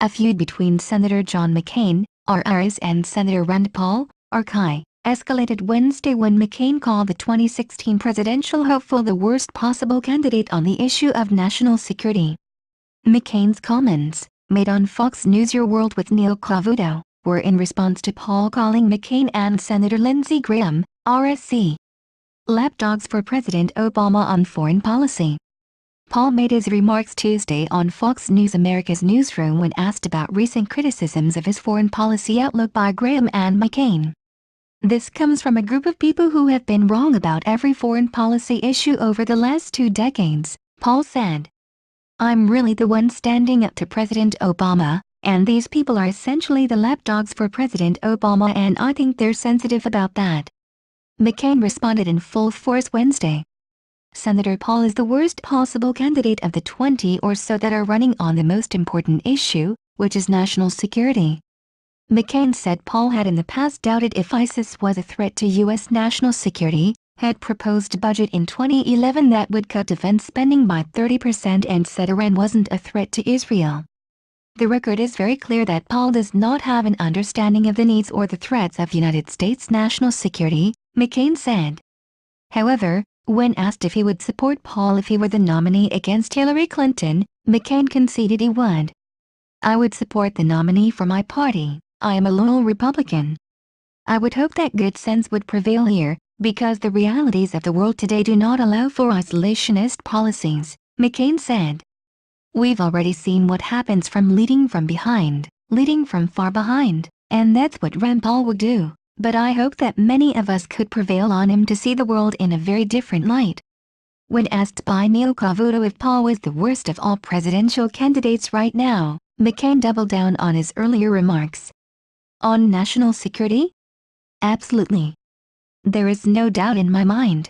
A feud between Senator John McCain, R-Ariz and Senator Rand Paul, R-S.C, escalated Wednesday when McCain called the 2016 presidential hopeful the worst possible candidate on the issue of national security. McCain's comments, made on Fox News Your World with Neil Cavuto, were in response to Paul calling McCain and Senator Lindsey Graham, R-S.C, lapdogs for President Obama on foreign policy. Paul made his remarks Tuesday on Fox News America's Newsroom when asked about recent criticisms of his foreign policy outlook by Graham and McCain. This comes from a group of people who have been wrong about every foreign policy issue over the last 2 decades, Paul said. I'm really the one standing up to President Obama, and these people are essentially the lapdogs for President Obama, and I think they're sensitive about that. McCain responded in full force Wednesday. Senator Paul is the worst possible candidate of the 20 or so that are running on the most important issue, which is national security. McCain said Paul had in the past doubted if ISIS was a threat to U.S. national security, had proposed a budget in 2011 that would cut defense spending by 30%, and said Iran wasn't a threat to Israel. The record is very clear that Paul does not have an understanding of the needs or the threats of United States national security, McCain said. However, when asked if he would support Paul if he were the nominee against Hillary Clinton, McCain conceded he would. I would support the nominee for my party. I am a loyal Republican. I would hope that good sense would prevail here, because the realities of the world today do not allow for isolationist policies, McCain said. We've already seen what happens from leading from behind, leading from far behind, and that's what Rand Paul would do, but I hope that many of us could prevail on him to see the world in a very different light. When asked by Neil Cavuto if Paul was the worst of all presidential candidates right now, McCain doubled down on his earlier remarks. On national security? Absolutely. There is no doubt in my mind.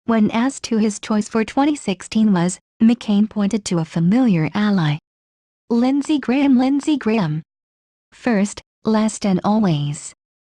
When asked who his choice for 2016 was, McCain pointed to a familiar ally. Lindsey Graham. First, last and always.